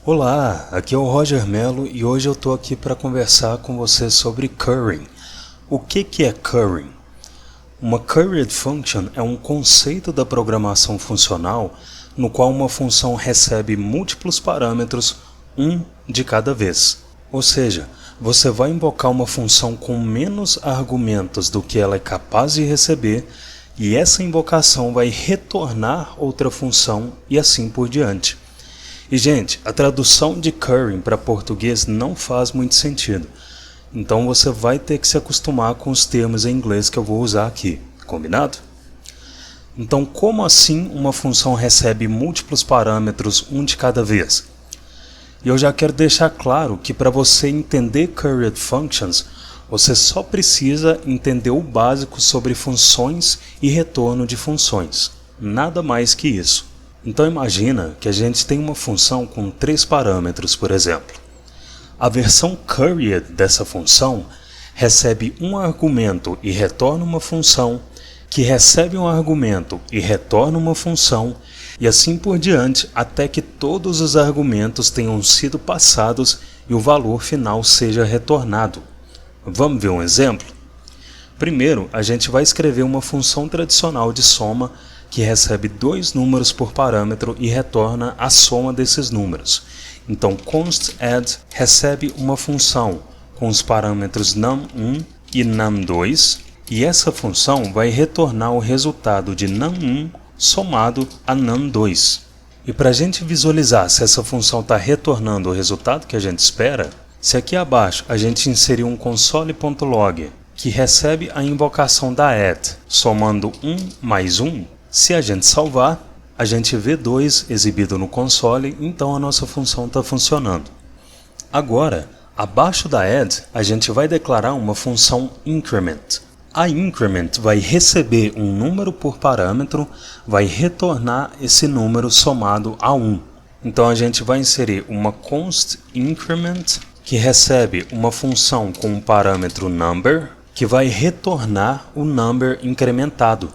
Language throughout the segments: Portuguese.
Olá, aqui é o Roger Mello e hoje eu estou aqui para conversar com você sobre currying. O que é currying? Uma curried function é um conceito da programação funcional no qual uma função recebe múltiplos parâmetros, um de cada vez. Ou seja, você vai invocar uma função com menos argumentos do que ela é capaz de receber e essa invocação vai retornar outra função e assim por diante. E gente, a tradução de currying para português não faz muito sentido. Então você vai ter que se acostumar com os termos em inglês que eu vou usar aqui, combinado? Então como assim uma função recebe múltiplos parâmetros, um de cada vez? E eu já quero deixar claro que para você entender curried functions, você só precisa entender o básico sobre funções e retorno de funções. Nada mais que isso. Então imagina que a gente tem uma função com 3 parâmetros, por exemplo. A versão curried dessa função recebe um argumento e retorna uma função, que recebe um argumento e retorna uma função, e assim por diante até que todos os argumentos tenham sido passados e o valor final seja retornado. Vamos ver um exemplo? Primeiro, a gente vai escrever uma função tradicional de soma que recebe 2 números por parâmetro e retorna a soma desses números. Então, const add recebe uma função com os parâmetros num1 e num2, e essa função vai retornar o resultado de num1 somado a num2. E para a gente visualizar se essa função está retornando o resultado que a gente espera, se aqui abaixo a gente inserir um console.log que recebe a invocação da add somando 1 mais 1, se a gente salvar, a gente vê 2 exibido no console, então a nossa função está funcionando. Agora, abaixo da add, a gente vai declarar uma função increment. A increment vai receber um número por parâmetro, vai retornar esse número somado a 1. Então a gente vai inserir uma const increment que recebe uma função com um parâmetro number, que vai retornar o number incrementado.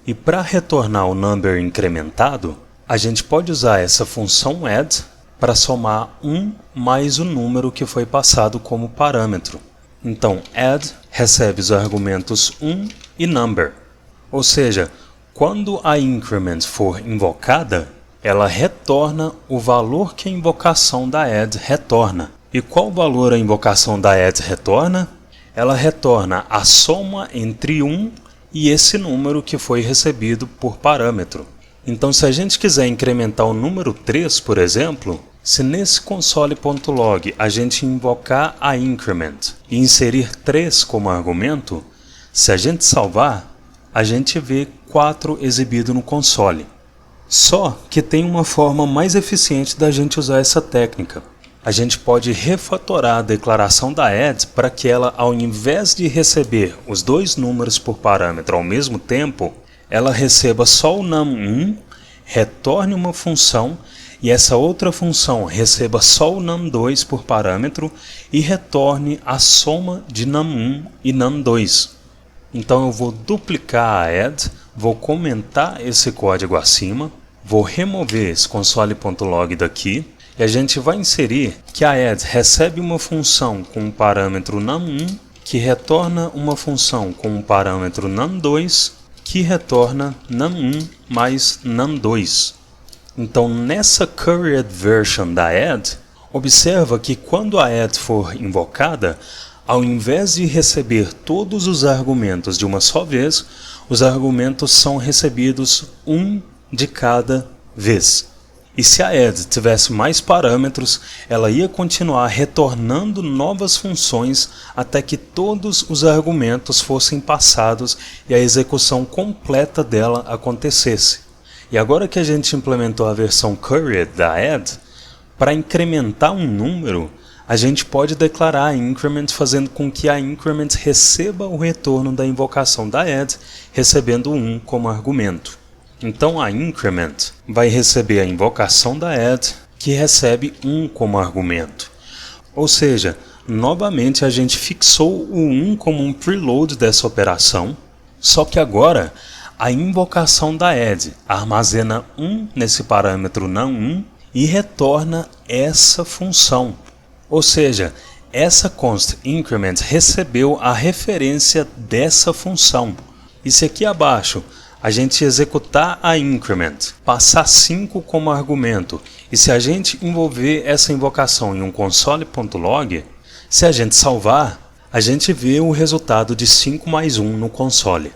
E para retornar o number incrementado, a gente pode usar essa função add para somar 1 mais o número que foi passado como parâmetro. Então add recebe os argumentos 1 e number. Ou seja, quando a increment for invocada, ela retorna o valor que a invocação da add retorna. E qual valor a invocação da add retorna? Ela retorna a soma entre 1 e esse número que foi recebido por parâmetro. Então se a gente quiser incrementar o número 3, por exemplo, se nesse console.log a gente invocar a increment e inserir 3 como argumento, se a gente salvar, a gente vê 4 exibido no console. Só que tem uma forma mais eficiente da gente usar essa técnica. A gente pode refatorar a declaração da add para que ela, ao invés de receber os 2 números por parâmetro ao mesmo tempo, ela receba só o num1, retorne uma função e essa outra função receba só o num2 por parâmetro e retorne a soma de num1 e num2. Então eu vou duplicar a add, vou comentar esse código acima, vou remover esse console.log daqui, e a gente vai inserir que a add recebe uma função com um parâmetro num1, que retorna uma função com um parâmetro num2, que retorna num1 mais num2. Então nessa curried version da add, observa que quando a add for invocada, ao invés de receber todos os argumentos de uma só vez, os argumentos são recebidos um de cada vez. E se a add tivesse mais parâmetros, ela ia continuar retornando novas funções até que todos os argumentos fossem passados e a execução completa dela acontecesse. E agora que a gente implementou a versão curried da add, para incrementar um número, a gente pode declarar a increment fazendo com que a increment receba o retorno da invocação da add, recebendo 1 como argumento. Então a increment vai receber a invocação da add, que recebe 1 como argumento. Ou seja, novamente a gente fixou o 1 como um preload dessa operação, só que agora a invocação da add armazena 1 nesse parâmetro num1 e retorna essa função. Ou seja, essa const increment recebeu a referência dessa função. E se aqui abaixo a gente executar a increment, passar 5 como argumento, e se a gente envolver essa invocação em um console.log, se a gente salvar, a gente vê o resultado de 5 mais 1 no console.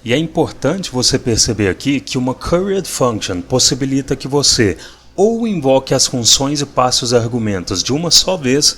E é importante você perceber aqui que uma curried function possibilita que você ou invoque as funções e passe os argumentos de uma só vez,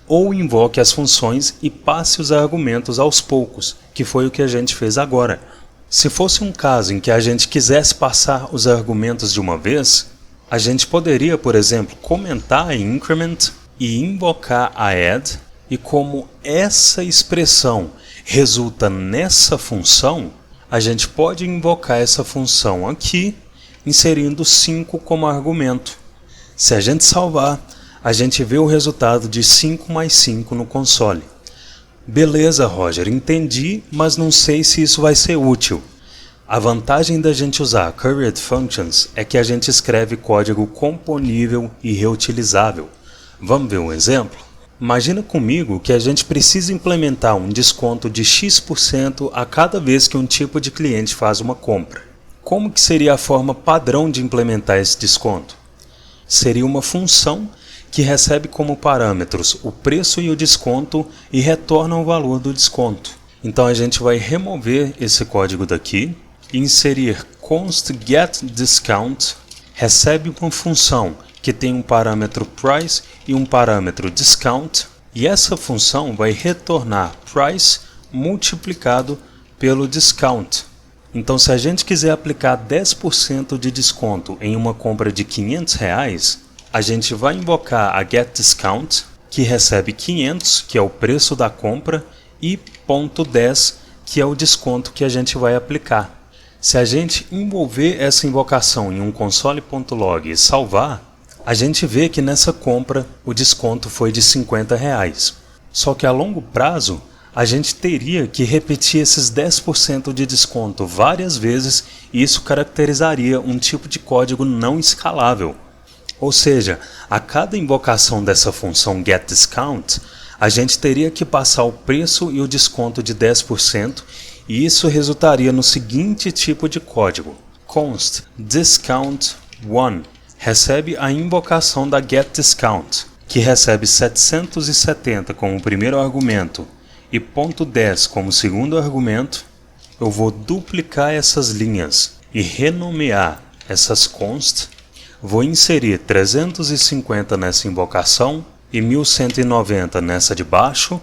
ou invoque as funções e passe os argumentos aos poucos, que foi o que a gente fez agora. Se fosse um caso em que a gente quisesse passar os argumentos de uma vez, a gente poderia, por exemplo, comentar a increment e invocar a add, e como essa expressão resulta nessa função, a gente pode invocar essa função aqui, inserindo 5 como argumento. Se a gente salvar, a gente vê o resultado de 5 mais 5 no console. Beleza, Roger, entendi, mas não sei se isso vai ser útil. A vantagem da gente usar curried functions é que a gente escreve código componível e reutilizável. Vamos ver um exemplo? Imagina comigo que a gente precisa implementar um desconto de X% a cada vez que um tipo de cliente faz uma compra. Como que seria a forma padrão de implementar esse desconto? Seria uma função que recebe como parâmetros o preço e o desconto e retorna o valor do desconto. Então a gente vai remover esse código daqui e inserir const getDiscount, recebe uma função que tem um parâmetro price e um parâmetro discount, e essa função vai retornar price multiplicado pelo discount. Então se a gente quiser aplicar 10% de desconto em uma compra de R$500, a gente vai invocar a getDiscount, que recebe 500, que é o preço da compra, e .10, que é o desconto que a gente vai aplicar. Se a gente envolver essa invocação em um console.log e salvar, a gente vê que nessa compra o desconto foi de R$50. Só que a longo prazo, a gente teria que repetir esses 10% de desconto várias vezes e isso caracterizaria um tipo de código não escalável. Ou seja, a cada invocação dessa função getDiscount, a gente teria que passar o preço e o desconto de 10%, e isso resultaria no seguinte tipo de código: const discount1 recebe a invocação da getDiscount, que recebe 770 como primeiro argumento e .10 como segundo argumento. Eu vou duplicar essas linhas e renomear essas const. Vou inserir 350 nessa invocação e 1190 nessa de baixo.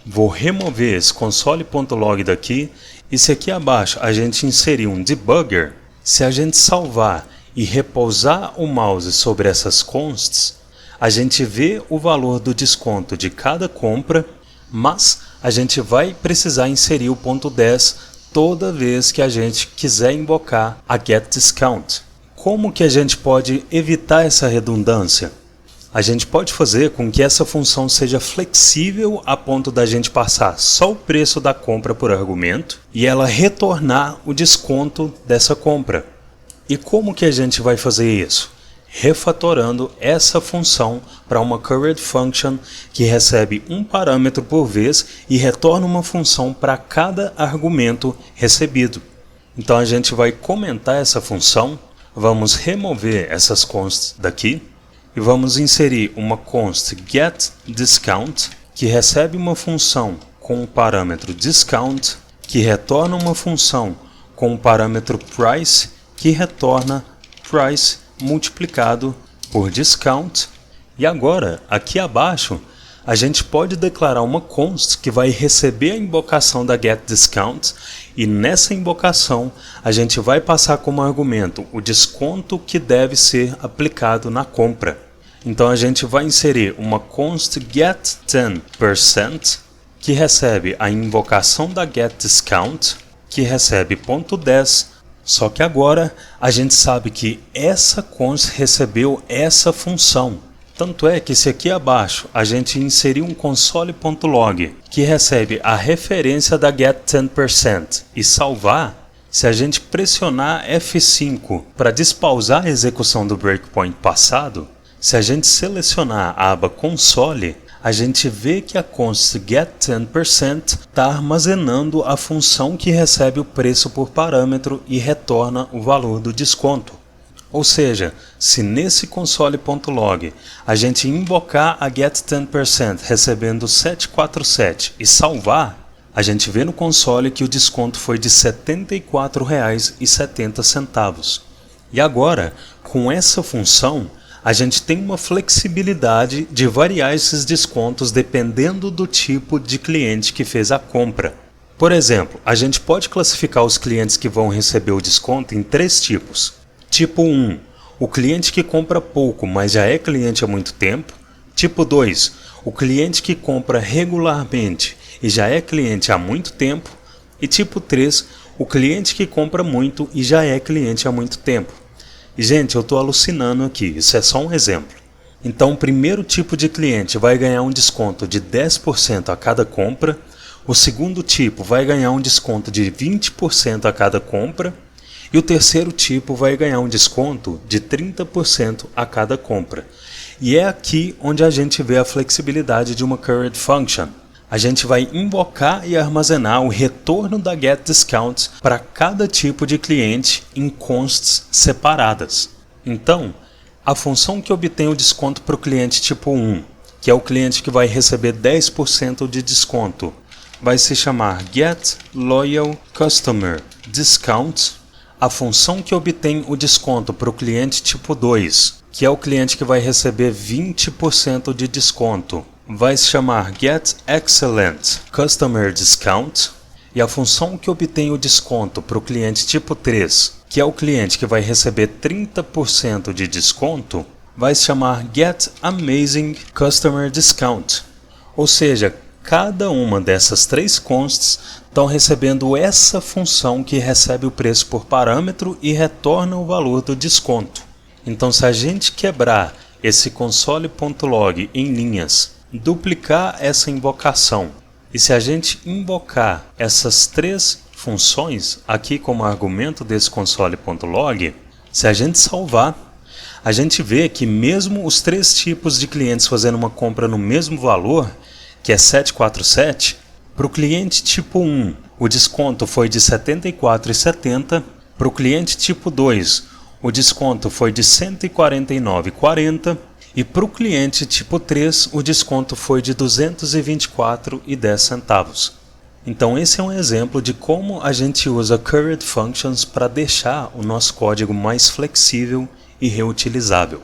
Vou remover esse console.log daqui, e se aqui abaixo a gente inserir um debugger, se a gente salvar e repousar o mouse sobre essas consts, a gente vê o valor do desconto de cada compra, mas a gente vai precisar inserir o .10 toda vez que a gente quiser invocar a getDiscount. Como que a gente pode evitar essa redundância? A gente pode fazer com que essa função seja flexível a ponto da gente passar só o preço da compra por argumento e ela retornar o desconto dessa compra. E como que a gente vai fazer isso? Refatorando essa função para uma curried function que recebe um parâmetro por vez e retorna uma função para cada argumento recebido. Então a gente vai comentar essa função, vamos remover essas consts daqui e vamos inserir uma const getDiscount, que recebe uma função com o parâmetro discount, que retorna uma função com o parâmetro price, que retorna price multiplicado por discount. E agora, aqui abaixo, a gente pode declarar uma const que vai receber a invocação da getDiscount, e nessa invocação a gente vai passar como argumento o desconto que deve ser aplicado na compra. Então a gente vai inserir uma const get10%, que recebe a invocação da getDiscount, que recebe .10, só que agora a gente sabe que essa const recebeu essa função. Tanto é que se aqui abaixo a gente inserir um console.log que recebe a referência da get10% e salvar, se a gente pressionar F5 para despausar a execução do breakpoint passado, Se a gente selecionar a aba Console, a gente vê que a const get10% está armazenando a função que recebe o preço por parâmetro e retorna o valor do desconto. Ou seja, se nesse console.log a gente invocar a get10% recebendo 747 e salvar, a gente vê no console que o desconto foi de R$ 74,70. E agora, com essa função, a gente tem uma flexibilidade de variar esses descontos dependendo do tipo de cliente que fez a compra. Por exemplo, a gente pode classificar os clientes que vão receber o desconto em 3 tipos. Tipo 1, o cliente que compra pouco, mas já é cliente há muito tempo. Tipo 2, o cliente que compra regularmente e já é cliente há muito tempo. E tipo 3, o cliente que compra muito e já é cliente há muito tempo. E, gente, eu estou alucinando aqui, isso é só um exemplo. Então, o primeiro tipo de cliente vai ganhar um desconto de 10% a cada compra. O segundo tipo vai ganhar um desconto de 20% a cada compra. E o terceiro tipo vai ganhar um desconto de 30% a cada compra. E é aqui onde a gente vê a flexibilidade de uma current function. A gente vai invocar e armazenar o retorno da getDiscount para cada tipo de cliente em consts separadas. Então, a função que obtém o desconto para o cliente tipo 1, que é o cliente que vai receber 10% de desconto, vai se chamar getLoyalCustomerDiscount. A função que obtém o desconto para o cliente tipo 2, que é o cliente que vai receber 20% de desconto, vai se chamar getExcellentCustomerDiscount. E a função que obtém o desconto para o cliente tipo 3, que é o cliente que vai receber 30% de desconto, vai se chamar getAmazingCustomerDiscount. Ou seja, cada uma dessas 3 consts estão recebendo essa função que recebe o preço por parâmetro e retorna o valor do desconto. Então, se a gente quebrar esse console.log em linhas, duplicar essa invocação, e se a gente invocar essas 3 funções aqui como argumento desse console.log, se a gente salvar, a gente vê que mesmo os 3 tipos de clientes fazendo uma compra no mesmo valor, que é 747, para o cliente tipo 1, o desconto foi de R$ 74,70, para o cliente tipo 2, o desconto foi de R$ 149,40, e para o cliente tipo 3, o desconto foi de R$ 224,10. Então esse é um exemplo de como a gente usa Current Functions para deixar o nosso código mais flexível e reutilizável.